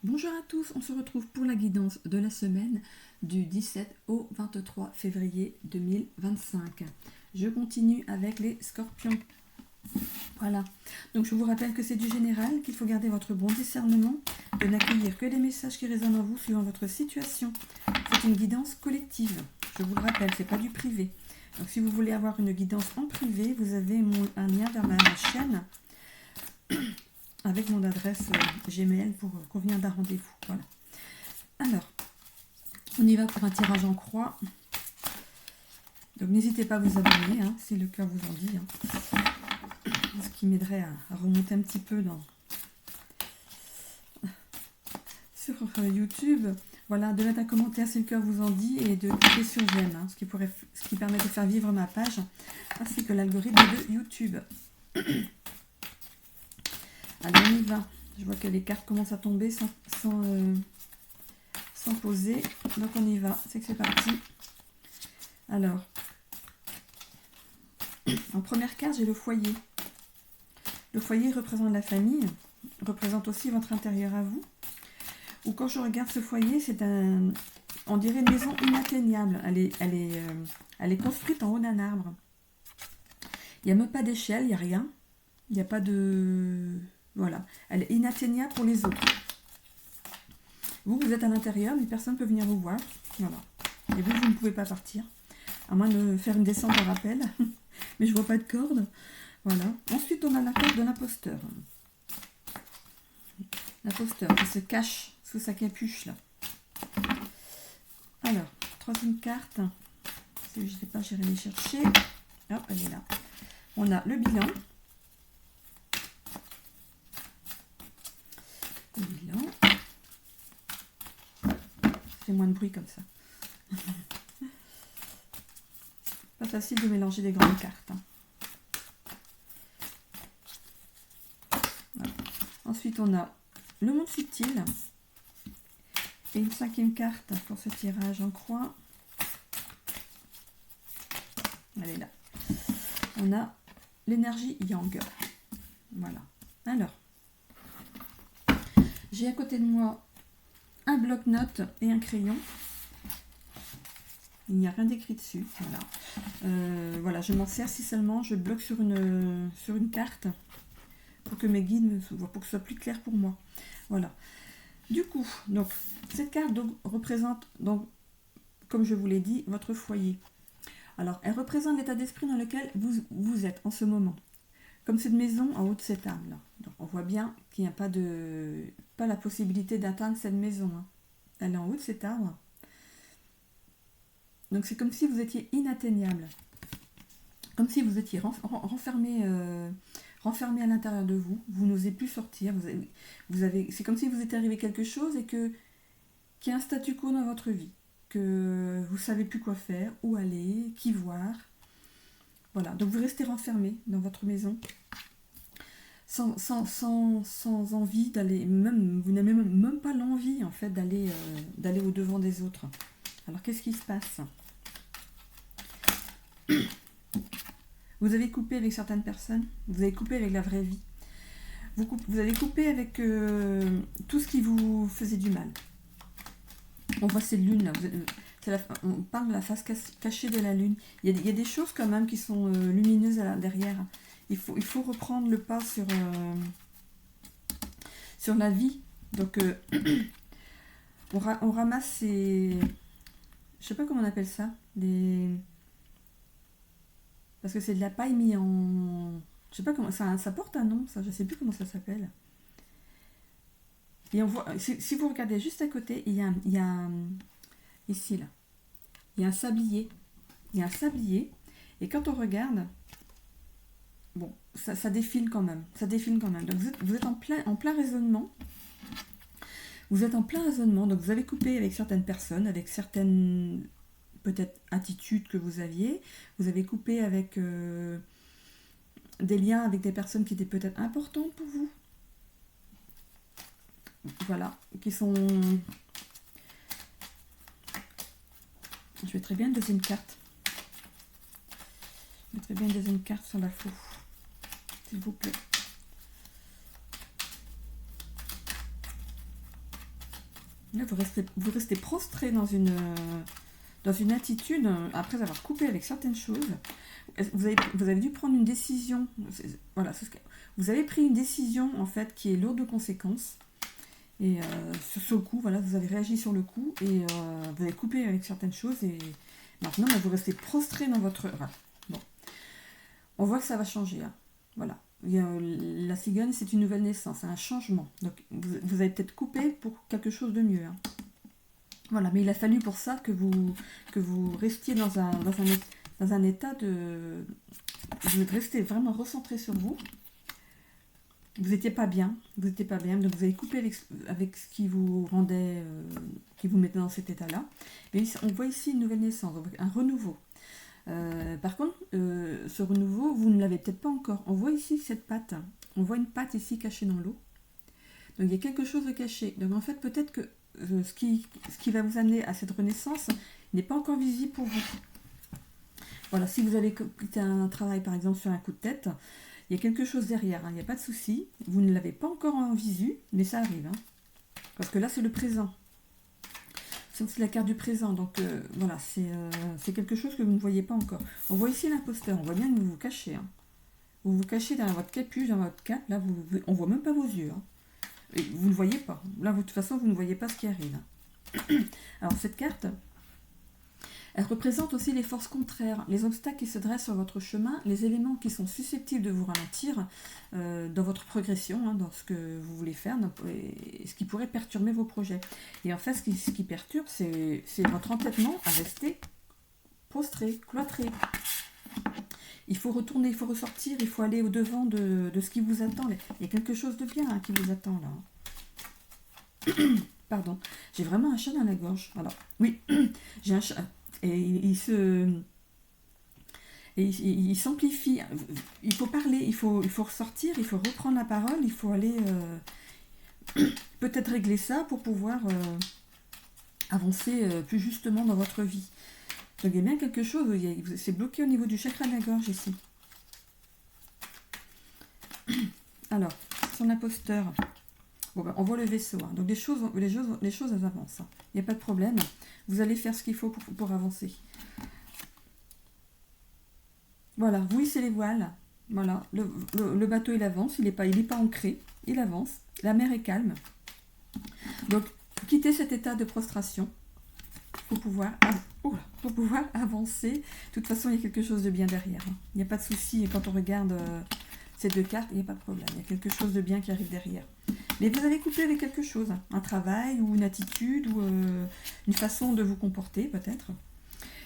Bonjour à tous, on se retrouve pour la guidance de la semaine du 17 au 23 février 2025. Je continue avec les scorpions. Voilà, donc je vous rappelle que c'est du général, qu'il faut garder votre bon discernement, de n'accueillir que les messages qui résonnent en vous suivant votre situation. C'est une guidance collective, je vous le rappelle, c'est pas du privé. Donc si vous voulez avoir une guidance en privé, vous avez un lien vers ma chaîne avec mon adresse Gmail pour convenir d'un rendez-vous. Voilà. Alors, on y va pour un tirage en croix. Donc n'hésitez pas à vous abonner, hein, si le cœur vous en dit. Ce qui m'aiderait à remonter un petit peu sur YouTube. Voilà, de mettre un commentaire si le cœur vous en dit et de cliquer sur j'aime, hein, ce qui permet de faire vivre ma page, ainsi que l'algorithme de YouTube. Allez, on y va. Je vois que les cartes commencent à tomber sans poser. Donc on y va. C'est que c'est parti. Alors, en première carte, j'ai le foyer. Le foyer représente la famille, représente aussi votre intérieur à vous. Ou quand je regarde ce foyer, c'est on dirait une maison inatteignable. Elle est construite en haut d'un arbre. Il n'y a même pas d'échelle, il n'y a rien. Il n'y a pas de... Voilà, elle est inatteignable pour les autres. Vous êtes à l'intérieur, mais personne ne peut venir vous voir. Voilà. Et vous ne pouvez pas partir. À moins de faire une descente en rappel. Mais je vois pas de corde. Voilà. Ensuite, on a la carte de l'imposteur. L'imposteur qui se cache sous sa capuche, là. Alors, troisième carte. Si je ne sais pas, j'irai les chercher. Hop, elle est là. On a le bilan. Le bilan. Fait moins de bruit comme ça. Pas facile de mélanger des grandes cartes. Hein. Voilà. Ensuite, on a le monde subtil. Et une cinquième carte pour ce tirage en croix. Elle est là. On a l'énergie yang. Voilà. Alors, j'ai à côté de moi un bloc-notes et un crayon. Il n'y a rien d'écrit dessus. Voilà. Voilà, je m'en sers si seulement je bloque sur une carte pour que mes guides pour que ce soit plus clair pour moi. Voilà. Du coup, donc, cette carte représente, donc, comme je vous l'ai dit, votre foyer. Alors, elle représente l'état d'esprit dans lequel vous êtes en ce moment. Comme cette maison en haut de cet arbre là. Donc, on voit bien qu'il n'y a pas la possibilité d'atteindre cette maison. Hein. Elle est en haut de cet arbre. Donc c'est comme si vous étiez inatteignable. Comme si vous étiez renfermé à l'intérieur de vous. Vous n'osez plus sortir. C'est comme si vous était arrivé quelque chose et qu'il y a un statu quo dans votre vie. Que vous ne savez plus quoi faire, où aller, qui voir. Voilà, donc vous restez renfermé dans votre maison. Sans envie d'aller, vous n'avez même pas l'envie en fait d'aller au devant des autres. Alors qu'est-ce qui se passe? Vous avez coupé avec certaines personnes, vous avez coupé avec la vraie vie, vous avez coupé avec tout ce qui vous faisait du mal. On voit ces lunes là, on parle de la face cachée de la lune. Il y a des choses quand même qui sont lumineuses derrière. Il faut reprendre le pas sur la vie. Donc on ramasse ces... Je sais pas comment on appelle ça. Parce que c'est de la paille mis en... Je sais pas comment... Ça porte un nom, ça. Je sais plus comment ça s'appelle. Et on voit... Si vous regardez juste à côté, il y a ici, là. Il y a un sablier. Il y a un sablier. Et quand on regarde... Bon, ça défile quand même. Ça défile quand même. Donc vous êtes en plein raisonnement. Vous êtes en plein raisonnement. Donc vous avez coupé avec certaines personnes, avec certaines peut-être attitudes que vous aviez. Vous avez coupé avec des liens avec des personnes qui étaient peut-être importantes pour vous. Voilà, qui sont... Je mettrai bien une deuxième carte. Je mettrai bien une deuxième carte sur la faux. S'il vous plaît. Là, vous restez prostré dans une attitude, après avoir coupé avec certaines choses. Vous avez dû prendre une décision. Voilà, vous avez pris une décision, en fait, qui est lourde de conséquences. Et sur le coup, voilà, vous avez réagi sur le coup et vous avez coupé avec certaines choses. Et maintenant, vous restez prostré dans votre... Voilà. Bon. On voit que ça va changer. Hein. Voilà. La cigogne, c'est une nouvelle naissance, c'est un changement. Donc, vous avez peut-être coupé pour quelque chose de mieux. Hein. Voilà, mais il a fallu pour ça que vous restiez dans un état de... Vous restez vraiment recentré sur vous. Vous n'étiez pas bien, donc vous avez coupé avec ce qui vous rendait, qui vous mettait dans cet état-là. Mais on voit ici une nouvelle naissance, un renouveau. Par contre, ce renouveau, vous ne l'avez peut-être pas encore. On voit ici cette patte. On voit une patte ici cachée dans l'eau. Donc il y a quelque chose de caché. Donc en fait, peut-être que ce qui va vous amener à cette renaissance n'est pas encore visible pour vous. Voilà, si vous avez quitté un travail, par exemple, sur un coup de tête, il y a quelque chose derrière. Hein, il n'y a pas de souci. Vous ne l'avez pas encore en visu, mais ça arrive. Hein, parce que là, c'est le présent. C'est la carte du présent, donc voilà, c'est quelque chose que vous ne voyez pas encore. On voit ici l'imposteur, on voit bien que vous vous cachez. Hein. Vous vous cachez derrière votre capuche, dans votre cape, là, on ne voit même pas vos yeux. Hein. Et vous ne voyez pas. Là, de toute façon, vous ne voyez pas ce qui arrive. Alors, cette carte, elle représente aussi les forces contraires, les obstacles qui se dressent sur votre chemin, les éléments qui sont susceptibles de vous ralentir dans votre progression, hein, dans ce que vous voulez faire, et ce qui pourrait perturber vos projets. Et en fait, ce qui perturbe, c'est votre entêtement à rester prostré, cloîtré. Il faut retourner, il faut ressortir, il faut aller au-devant de ce qui vous attend. Il y a quelque chose de bien hein, qui vous attend là. Pardon, j'ai vraiment un chat dans la gorge. Alors, oui, j'ai un chat. Et il s'amplifie. Il faut parler, il faut ressortir, il faut reprendre la parole, il faut aller peut-être régler ça pour pouvoir avancer plus justement dans votre vie. Donc il y a bien quelque chose, c'est bloqué au niveau du chakra de la gorge ici. Alors, son imposteur. Bon, ben, on voit le vaisseau. Hein. Donc les choses elles avancent. Hein. Il n'y a pas de problème. Vous allez faire ce qu'il faut pour avancer. Voilà, vous hissez les voiles. Voilà, le bateau il avance, il n'est pas ancré, il avance. La mer est calme. Donc, quittez cet état de prostration pour pouvoir avancer. De toute façon, il y a quelque chose de bien derrière. Hein. Il n'y a pas de souci. Et quand on regarde ces deux cartes, il n'y a pas de problème. Il y a quelque chose de bien qui arrive derrière. Mais vous avez coupé avec quelque chose, hein. Un travail ou une attitude ou une façon de vous comporter peut-être.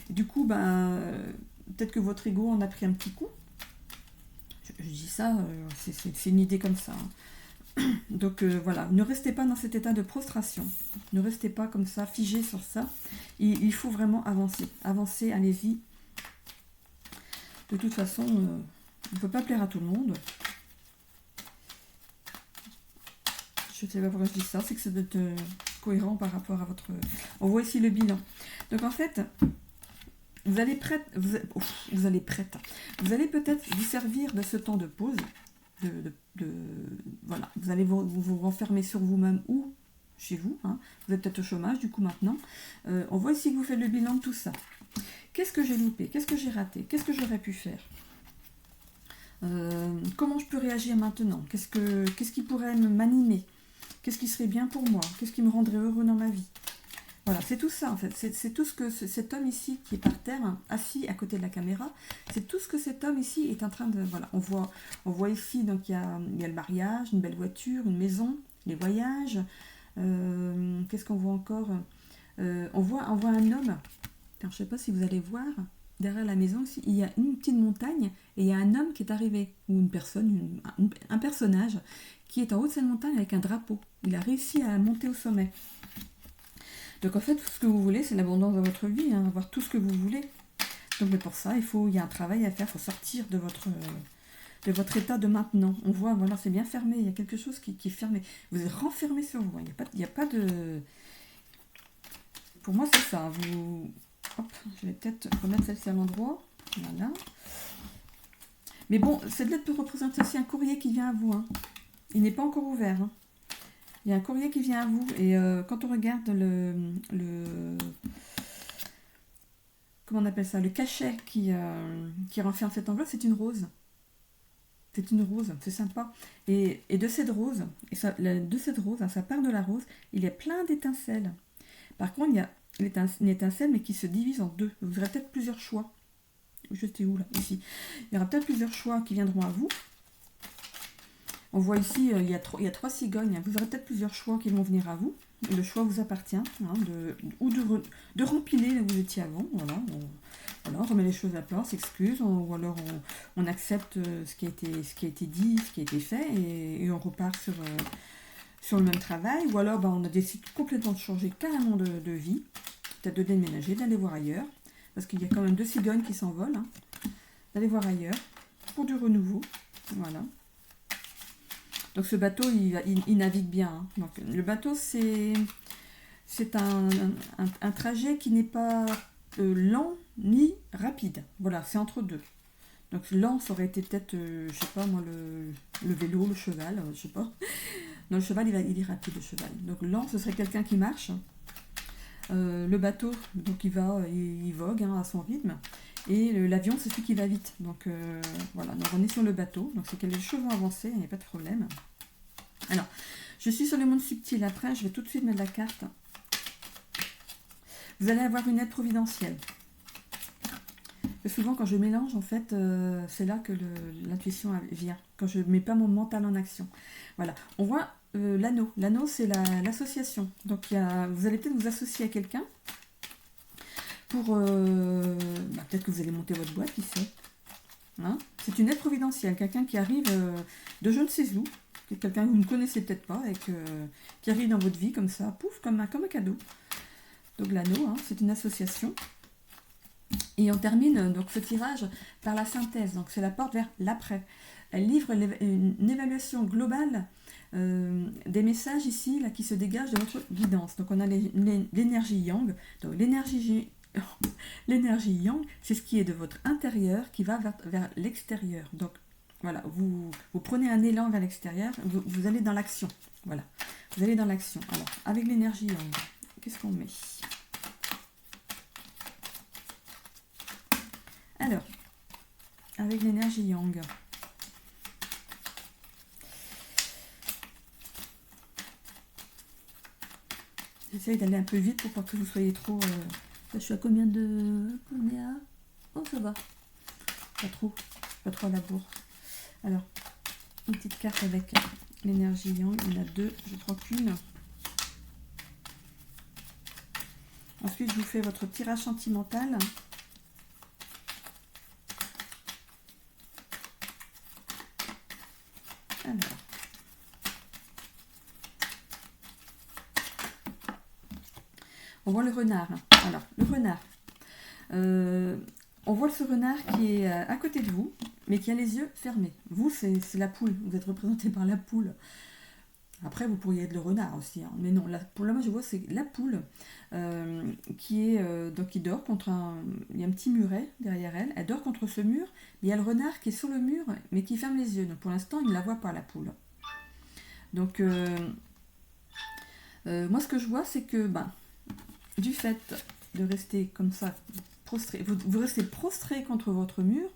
Et du coup, peut-être que votre ego en a pris un petit coup. Je dis ça, c'est une idée comme ça. Hein. Donc voilà, ne restez pas dans cet état de prostration. Ne restez pas comme ça, figé sur ça. Il faut vraiment avancer. Avancez, allez-y. De toute façon, on ne peut pas plaire à tout le monde. Je ne sais pas pourquoi je dis ça, c'est que ça doit être cohérent par rapport à votre... On voit ici le bilan. Donc en fait, vous allez peut-être vous servir de ce temps de pause. Voilà, vous allez vous renfermer sur vous-même ou chez vous. Hein. Vous êtes peut-être au chômage du coup maintenant. On voit ici que vous faites le bilan de tout ça. Qu'est-ce que j'ai loupé? Qu'est-ce que j'ai raté? Qu'est-ce que j'aurais pu faire? Comment je peux réagir maintenant? Qu'est-ce qui pourrait m'animer? Qu'est-ce qui serait bien pour moi? Qu'est-ce qui me rendrait heureux dans ma vie? Voilà, c'est tout ça en fait. C'est tout ce que cet homme ici qui est par terre, hein, assis à côté de la caméra, c'est tout ce que cet homme ici est en train de... Voilà, on voit ici, donc il y a le mariage, une belle voiture, une maison, les voyages. Qu'est-ce qu'on voit encore? On voit un homme. Alors, je ne sais pas si vous allez voir, derrière la maison ici, il y a une petite montagne et il y a un homme qui est arrivé, ou une personne, un personnage qui est en haut de cette montagne avec un drapeau. Il a réussi à monter au sommet. Donc en fait, tout ce que vous voulez, c'est l'abondance dans votre vie, hein, avoir tout ce que vous voulez. Donc mais pour ça, il y a un travail à faire, il faut sortir de votre état de maintenant. On voit, voilà, c'est bien fermé, il y a quelque chose qui est fermé. Vous êtes renfermé sur vous, il n'y a pas de... Pour moi, c'est ça. Hop, je vais peut-être remettre celle-ci à l'endroit. Voilà. Mais bon, cette lettre peut représenter aussi un courrier qui vient à vous. Hein. Il n'est pas encore ouvert. Hein. Il y a un courrier qui vient à vous. Et quand on regarde comment on appelle ça, le cachet qui renferme cette enveloppe, c'est une rose. C'est une rose, c'est sympa. Et de cette rose, hein, ça part de la rose, il y a plein d'étincelles. Par contre, il y a une étincelle, mais qui se divise en deux. Vous aurez peut-être plusieurs choix. J'étais où là? Ici. Il y aura peut-être plusieurs choix qui viendront à vous. On voit ici, il y a 3 cigognes. Vous aurez peut-être plusieurs choix qui vont venir à vous. Le choix vous appartient, hein, de rempiler là où vous étiez avant. Voilà, on remet les choses à plat, on s'excuse, ou alors on accepte ce qui a été dit, ce qui a été fait, et on repart sur le même travail. Ou alors on a décidé complètement de changer carrément de vie, peut-être de déménager, d'aller voir ailleurs, parce qu'il y a quand même 2 cigognes qui s'envolent, hein, d'aller voir ailleurs pour du renouveau. Voilà. Donc ce bateau, il navigue bien. Hein. Donc, le bateau, c'est un trajet qui n'est pas lent ni rapide. Voilà, c'est entre deux. Donc lent, ça aurait été peut-être, je sais pas moi, le vélo, le cheval, je sais pas. Non, le cheval, il est rapide, le cheval. Donc lent, ce serait quelqu'un qui marche. Le bateau, donc il vogue hein, à son rythme. Et l'avion, c'est celui qui va vite. Donc voilà, donc on est sur le bateau. Donc c'est que les choses vont avancer, il n'y a pas de problème. Alors, je suis sur le monde subtil. Après, je vais tout de suite mettre la carte. Vous allez avoir une aide providentielle. Et souvent, quand je mélange, en fait, c'est là que l'intuition vient. Quand je ne mets pas mon mental en action. Voilà. On voit l'anneau. L'anneau, c'est l'association. Donc, vous allez peut-être vous associer à quelqu'un pour... peut-être que vous allez monter votre boîte, qui sait. Hein, c'est une aide providentielle. Quelqu'un qui arrive de je ne sais où. Quelqu'un que vous ne connaissez peut-être pas et qui arrive dans votre vie comme ça, pouf, comme un cadeau. Donc l'anneau, hein, c'est une association. Et on termine donc ce tirage par la synthèse. Donc c'est la porte vers l'après. Elle livre une évaluation globale des messages ici là, qui se dégagent de votre guidance. Donc on a l'énergie yang. Donc l'énergie yang, c'est ce qui est de votre intérieur qui va vers l'extérieur. Donc voilà, vous prenez un élan vers l'extérieur, vous allez dans l'action. Voilà, vous allez dans l'action. Alors, avec l'énergie yang, qu'est-ce qu'on met? Alors, avec l'énergie yang, j'essaye d'aller un peu vite pour pas que vous soyez trop... Là, je suis à combien de... On est à... Oh, ça va. Pas trop à la bourre. Alors, une petite carte avec l'énergie yang. Il y en a 2, je prends qu'une. Ensuite, je vous fais votre tirage sentimental. Alors. On voit le renard. Alors, le renard. On voit ce renard qui est à côté de vous, mais qui a les yeux fermés. Vous, c'est la poule. Vous êtes représenté par la poule. Après, vous pourriez être le renard aussi. Hein. Mais non, pour le moment, je vois, c'est la poule qui dort contre il y a un petit muret derrière elle. Elle dort contre ce mur. Mais il y a le renard qui est sur le mur, mais qui ferme les yeux. Donc, pour l'instant, il ne la voit pas, la poule. Donc, moi, ce que je vois, c'est que, du fait de rester comme ça, prostré, vous restez prostré contre votre mur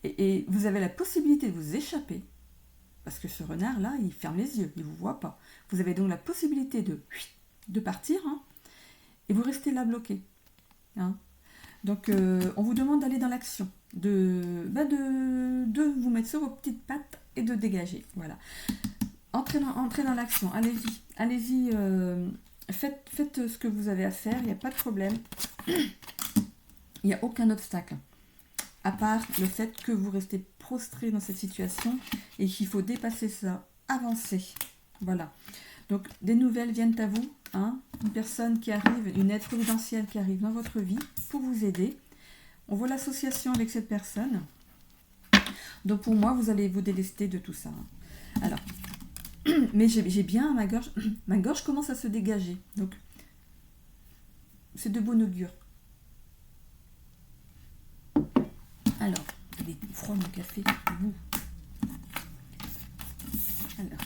et vous avez la possibilité de vous échapper parce que ce renard là il ferme les yeux, il ne vous voit pas. Vous avez donc la possibilité de partir hein, et vous restez là bloqué. Hein. Donc on vous demande d'aller dans l'action, de vous mettre sur vos petites pattes et de dégager. Voilà. Entrez dans l'action, allez-y. Faites ce que vous avez à faire, il n'y a pas de problème. Il n'y a aucun obstacle. À part le fait que vous restez prostré dans cette situation et qu'il faut dépasser ça, avancer. Voilà. Donc, des nouvelles viennent à vous. Hein, une personne qui arrive, une aide providentielle qui arrive dans votre vie pour vous aider. On voit l'association avec cette personne. Donc, pour moi, vous allez vous délester de tout ça. Alors, mais j'ai bien ma gorge commence à se dégager. Donc, c'est de bon augure. Alors, il est froid mon café. Alors,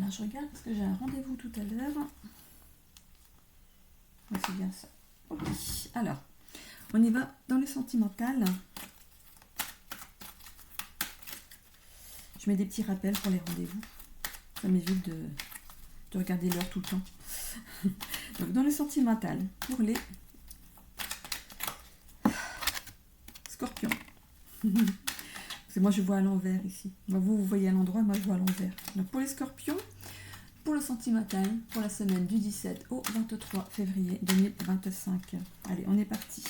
Alors, je regarde parce que j'ai un rendez-vous tout à l'heure. Ouais, c'est bien ça. Ok. Alors, on y va dans le sentimental. Je mets des petits rappels pour les rendez-vous. Ça m'évite de regarder l'heure tout le temps. Donc, dans le sentimental, pour les scorpions. Parce que moi, je vois à l'envers ici. Vous voyez à l'endroit, moi, je vois à l'envers. Donc, pour les scorpions, pour le sentimental, pour la semaine du 17 au 23 février 2025. Allez, on est parti.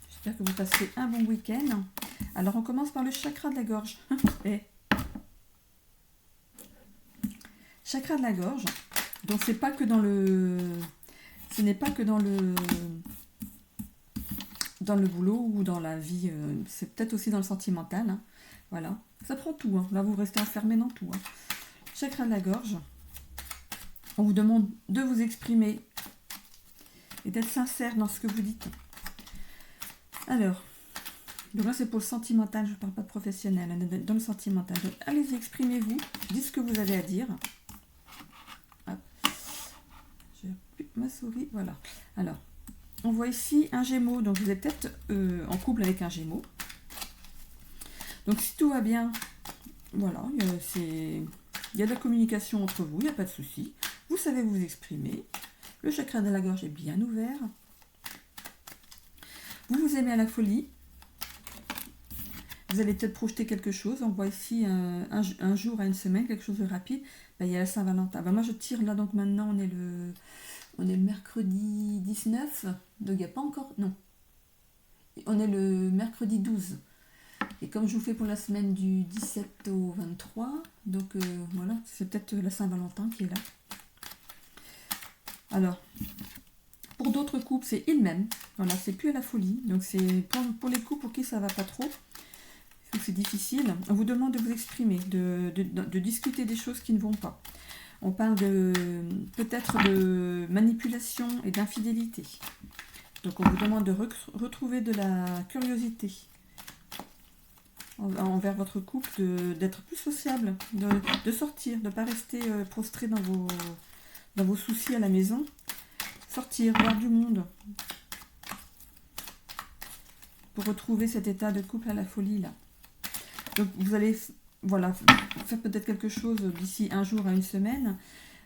J'espère que vous passez un bon week-end. Alors, on commence par le chakra de la gorge. Chakra de la gorge. Donc, c'est pas que dans le... Ce n'est pas que dans le boulot ou dans la vie. C'est peut-être aussi dans le sentimental. Hein. Voilà. Ça prend tout. Hein. Là, vous restez enfermé dans tout. Hein. Chakra de la gorge. On vous demande de vous exprimer et d'être sincère dans ce que vous dites. Alors, donc là c'est pour le sentimental, je ne parle pas de professionnel, dans le sentimental. Donc allez-y, exprimez-vous, dites ce que vous avez à dire. Hop. J'ai plus ma souris, voilà. Alors, on voit ici un Gémeaux, donc vous êtes peut-être en couple avec un Gémeaux. Donc si tout va bien, voilà, il y a de la communication entre vous, il n'y a pas de souci. Vous savez vous exprimer. Le chakra de la gorge est bien ouvert. Vous vous aimez à la folie. Vous allez peut-être projeter quelque chose. On voit ici un jour à une semaine, quelque chose de rapide. Ben, il y a la Saint-Valentin. Ben, moi, je tire là, donc maintenant, on est le mercredi 19. Donc, il n'y a pas encore... Non. On est le mercredi 12. Et comme je vous fais pour la semaine du 17 au 23, donc voilà, c'est peut-être la Saint-Valentin qui est là. Alors... Pour d'autres couples, c'est ils-mêmes. Voilà, c'est plus à la folie. Donc, c'est pour les couples pour qui ça va pas trop. C'est difficile. On vous demande de vous exprimer, de discuter des choses qui ne vont pas. On parle peut-être de manipulation et d'infidélité. Donc, on vous demande de retrouver de la curiosité envers votre couple, d'être plus sociable, de sortir, de ne pas rester prostré dans vos soucis à la maison. Sortir, voir du monde. Pour retrouver cet état de couple à la folie, là. Donc, vous allez, voilà, faire peut-être quelque chose d'ici un jour à une semaine.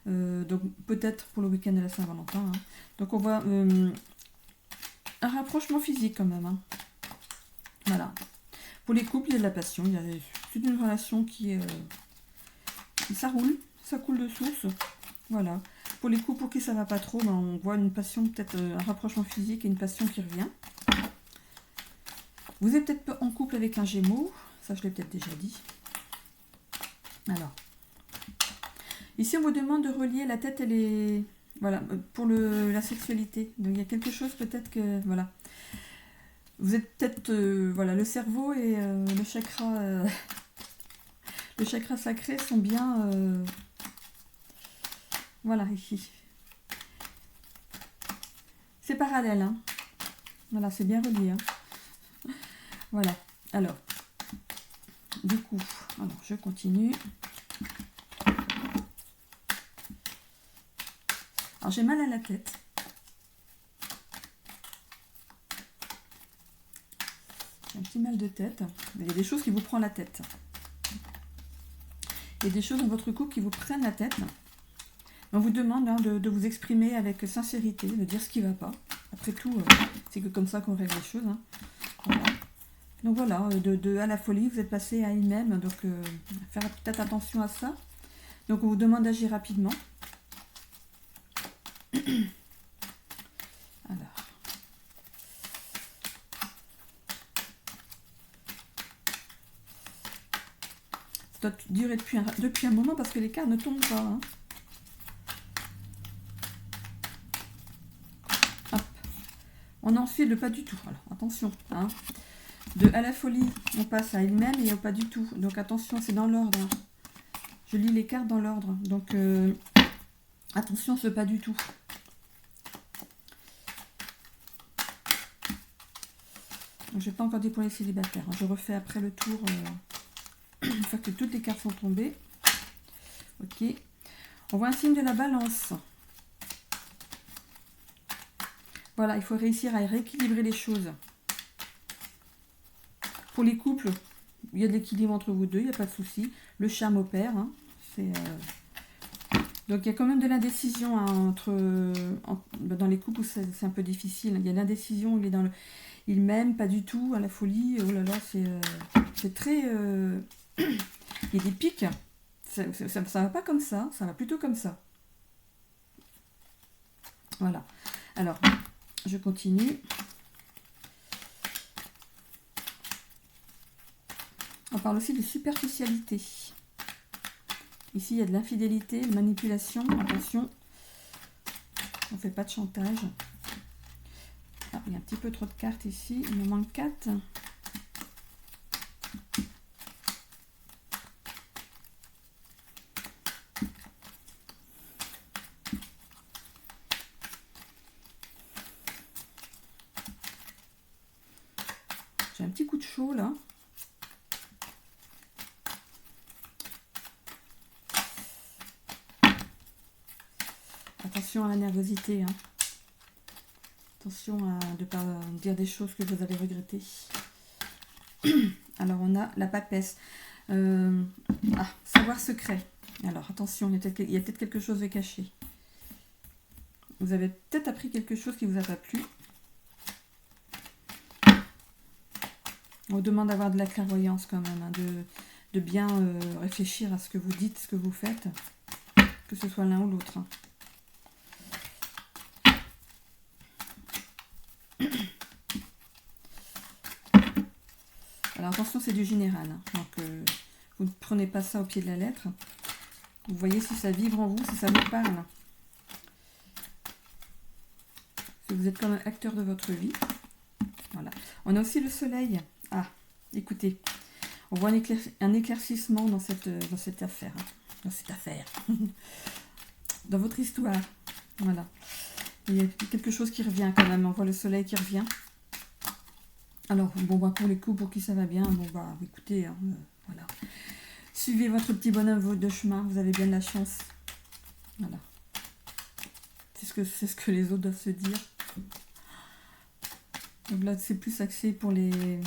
Donc, peut-être pour le week-end de la Saint-Valentin. Hein. Donc, on voit un rapprochement physique, quand même. Hein. Voilà. Pour les couples, il y a de la passion. C'est une relation qui est... ça roule, ça coule de source. Voilà. Pour les couples pour qui ça va pas trop, ben on voit une passion, peut-être un rapprochement physique et une passion qui revient. Vous êtes peut-être en couple avec un Gémeaux, ça je l'ai peut-être déjà dit. Alors, ici on vous demande de relier la tête et les... Voilà, pour la sexualité. Donc il y a quelque chose peut-être que... Voilà. Vous êtes peut-être... voilà, le cerveau et le chakra sacré sont bien... Voilà, ici. C'est parallèle, hein. Voilà, c'est bien relié, hein. Voilà. Alors, du coup, alors, je continue. Alors, j'ai mal à la tête. J'ai un petit mal de tête. Il y a des choses qui vous prennent la tête. Il y a des choses dans votre couple qui vous prennent la tête. On vous demande hein, de vous exprimer avec sincérité, de dire ce qui ne va pas. Après tout, c'est que comme ça qu'on règle les choses. Hein. Voilà. Donc voilà, à la folie, vous êtes passé à elle-même, donc faire peut-être attention à ça. Donc on vous demande d'agir rapidement. Alors. Ça doit durer depuis un moment parce que les cartes ne tombent pas. Hein. On enfile le pas du tout. Alors, attention. Hein. De à la folie, on passe à elle-même et au pas du tout. Donc, attention, c'est dans l'ordre. Je lis les cartes dans l'ordre. Donc, Attention, ce pas du tout. Je n'ai pas encore dit pour les célibataires. Je refais après le tour, une fois que toutes les cartes sont tombées. Ok. On voit un signe de la balance. Voilà, il faut réussir à rééquilibrer les choses. Pour les couples, il y a de l'équilibre entre vous deux, il n'y a pas de souci. Le charme opère. Hein. Donc il y a quand même de l'indécision hein, dans les couples où c'est un peu difficile. Il y a l'indécision, il m'aime pas du tout, à la folie. Oh là là, c'est très... il y a des pics. Ça va pas comme ça va plutôt comme ça. Voilà. Alors, je continue. On parle aussi de superficialité. Ici, il y a de l'infidélité, de manipulation. Attention, on ne fait pas de chantage. Ah, il y a un petit peu trop de cartes ici. Il me manque 4. J'ai un petit coup de chaud là. Attention à la nervosité. Hein. Attention à ne pas dire des choses que vous allez regretter. Alors on a la papesse. Savoir secret. Alors attention, il y a peut-être quelque chose de caché. Vous avez peut-être appris quelque chose qui ne vous a pas plu. On vous demande d'avoir de la clairvoyance quand même, hein, de bien réfléchir à ce que vous dites, ce que vous faites, que ce soit l'un ou l'autre. Hein. Alors attention, c'est du général. Hein. Donc vous ne prenez pas ça au pied de la lettre. Vous voyez si ça vibre en vous, si ça vous parle. Si vous êtes comme un acteur de votre vie. Voilà. On a aussi le soleil. Ah, écoutez, on voit un éclaircissement dans cette affaire. Hein. Dans cette affaire. Dans votre histoire. Voilà. Il y a quelque chose qui revient quand même. On voit le soleil qui revient. Alors, bon, bah, pour les coups, pour qui ça va bien, bon, bah, écoutez, hein, voilà. Suivez votre petit bonhomme de chemin, vous avez bien de la chance. Voilà. C'est ce que les autres doivent se dire. Donc là, c'est plus axé pour les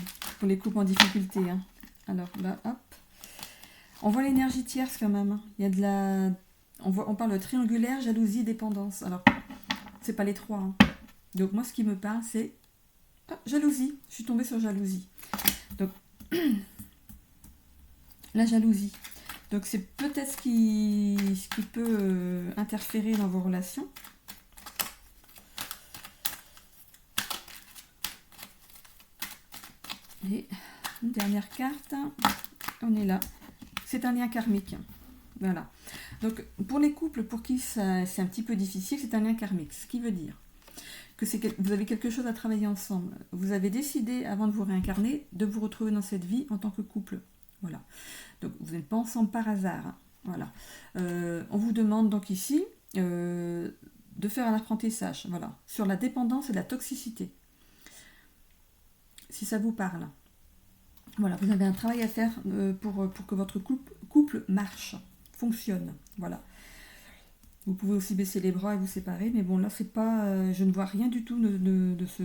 couples en difficulté. Hein. Alors là, hop. On voit l'énergie tierce quand même. Hein. Il y a de la... On parle de triangulaire, jalousie, dépendance. Alors, c'est pas les trois. Hein. Donc moi, ce qui me parle, c'est... Ah, jalousie. Je suis tombée sur jalousie. Donc, la jalousie. Donc, c'est peut-être ce qui peut interférer dans vos relations. Et une dernière carte. On est là. C'est un lien karmique. Voilà. Donc, pour les couples pour qui c'est un petit peu difficile, c'est un lien karmique. Ce qui veut dire que vous avez quelque chose à travailler ensemble. Vous avez décidé, avant de vous réincarner, de vous retrouver dans cette vie en tant que couple. Voilà. Donc, vous n'êtes pas ensemble par hasard. Hein. Voilà. On vous demande donc ici de faire un apprentissage. Voilà. Sur la dépendance et la toxicité. Si ça vous parle. Voilà. Vous avez un travail à faire pour que votre couple marche, fonctionne. Voilà. Vous pouvez aussi baisser les bras et vous séparer, mais bon, là, c'est pas... je ne vois rien du tout de ce...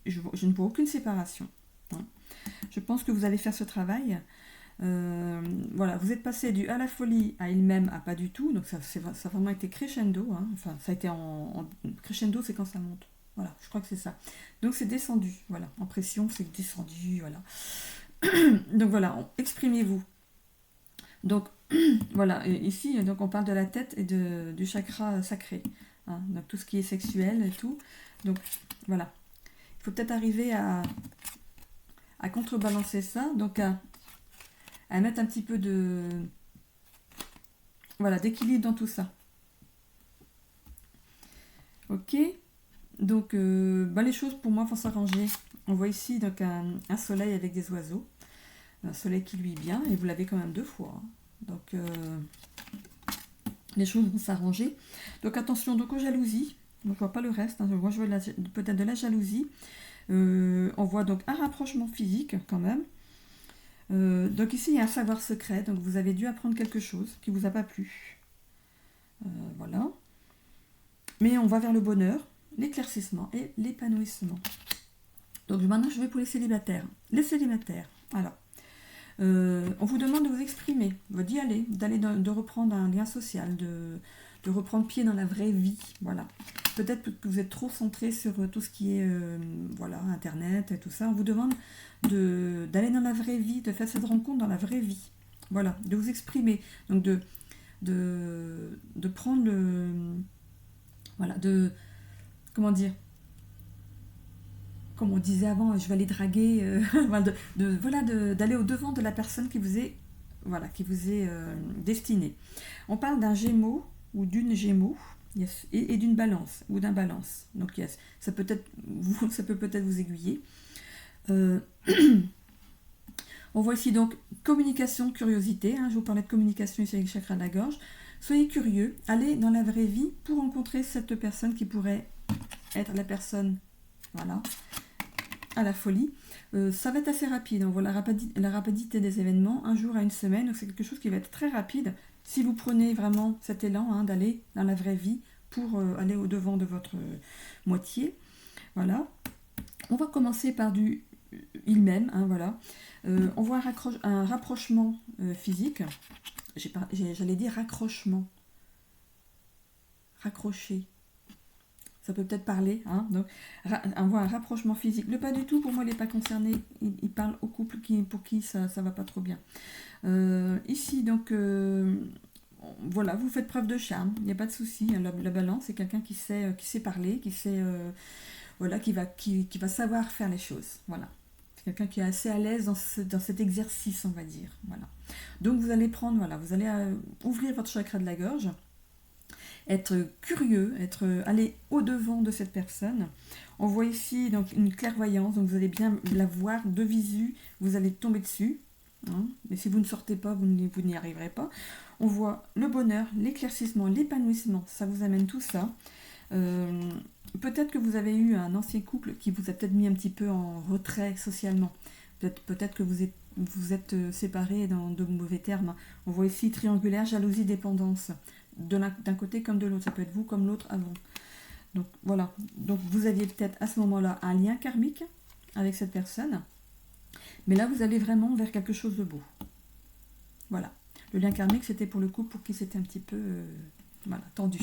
Je ne vois aucune séparation. Hein. Je pense que vous allez faire ce travail. Voilà, vous êtes passé du à la folie à il m'aime à pas du tout, donc ça a vraiment été crescendo. Hein. Enfin, ça a été crescendo, c'est quand ça monte. Voilà, je crois que c'est ça. Donc, c'est descendu. Voilà, en pression, c'est descendu. Voilà. Donc, voilà, exprimez-vous. Donc, voilà, ici, donc on parle de la tête et du chakra sacré. Hein, donc, tout ce qui est sexuel et tout. Donc, voilà. Il faut peut-être arriver à contrebalancer ça. Donc, à mettre un petit peu d'équilibre dans tout ça. Ok. Donc, les choses, pour moi, vont s'arranger. On voit ici donc un soleil avec des oiseaux. Un soleil qui lui est bien. Et vous l'avez quand même 2 fois. Hein. Donc, les choses vont s'arranger. Donc attention donc aux jalousies. Moi, je vois pas le reste, hein. Je vois peut-être de la jalousie. On voit donc un rapprochement physique quand même. Donc ici, il y a un savoir secret. Donc vous avez dû apprendre quelque chose qui vous a pas plu. Voilà. Mais on va vers le bonheur, l'éclaircissement et l'épanouissement. Donc maintenant, je vais pour les célibataires. Les célibataires, alors, on vous demande de vous exprimer, d'y aller, de reprendre un lien social, de reprendre pied dans la vraie vie. Voilà. Peut-être que vous êtes trop centré sur tout ce qui est voilà, Internet et tout ça. On vous demande d'aller dans la vraie vie, de faire cette rencontre dans la vraie vie. Voilà, de vous exprimer. Donc de prendre le... Voilà, comment dire, comme on disait avant, je vais aller draguer, voilà, d'aller au-devant de la personne qui vous est, voilà, destinée. On parle d'un Gémeaux ou d'une Gémeaux, yes, et d'une Balance ou d'un Balance. Donc yes, ça peut peut-être vous aiguiller. On voit ici donc communication, curiosité. Hein, je vous parlais de communication ici avec le chakra de la gorge. Soyez curieux, allez dans la vraie vie pour rencontrer cette personne qui pourrait être la personne, voilà, à la folie. Ça va être assez rapide, on voit la rapidité des événements, un jour à une semaine, donc c'est quelque chose qui va être très rapide si vous prenez vraiment cet élan hein, d'aller dans la vraie vie pour aller au-devant de votre moitié. Voilà. On va commencer par du il-même, hein, voilà. On voit un rapprochement physique. J'allais dire raccrochement. Raccrocher. Ça peut peut-être parler. Hein, donc, on voit un rapprochement physique. Le pas du tout, pour moi, il n'est pas concerné. Il parle au couple pour qui ça ne va pas trop bien. Ici, donc, voilà, vous faites preuve de charme. Il n'y a pas de souci. La balance, c'est quelqu'un qui sait parler, qui sait, voilà, qui va savoir faire les choses. Voilà. C'est quelqu'un qui est assez à l'aise dans cet exercice, on va dire. Voilà. Donc vous allez prendre, voilà, vous allez ouvrir votre chakra de la gorge, être curieux, aller au-devant de cette personne. On voit ici donc une clairvoyance, donc vous allez bien la voir de visu, vous allez tomber dessus. Hein, mais si vous ne sortez pas, vous n'y arriverez pas. On voit le bonheur, l'éclaircissement, l'épanouissement, ça vous amène tout ça. Peut-être que vous avez eu un ancien couple qui vous a peut-être mis un petit peu en retrait socialement. Peut-être que vous êtes séparés dans de mauvais termes. On voit ici triangulaire, jalousie, dépendance. D'un côté comme de l'autre. Ça peut être vous comme l'autre avant. Donc voilà. Donc vous aviez peut-être à ce moment-là un lien karmique avec cette personne. Mais là, vous allez vraiment vers quelque chose de beau. Voilà. Le lien karmique, c'était pour le couple pour qui c'était un petit peu... voilà, tendu.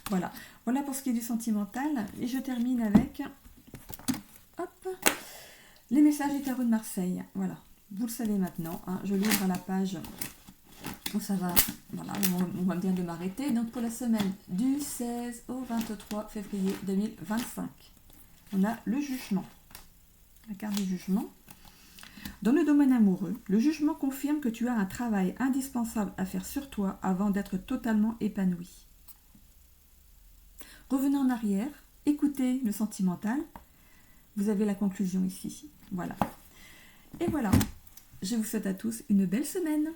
Voilà. Voilà pour ce qui est du sentimental. Et je termine avec hop, les messages du tarot de Marseille. Voilà. Vous le savez maintenant. Hein, je livre à la page où ça va. Voilà, on vient de m'arrêter. Donc pour la semaine du 16 au 23 février 2025. On a le jugement. La carte du jugement. Dans le domaine amoureux, le jugement confirme que tu as un travail indispensable à faire sur toi avant d'être totalement épanoui. Revenez en arrière, écoutez le sentimental. Vous avez la conclusion ici. Voilà. Et voilà. Je vous souhaite à tous une belle semaine.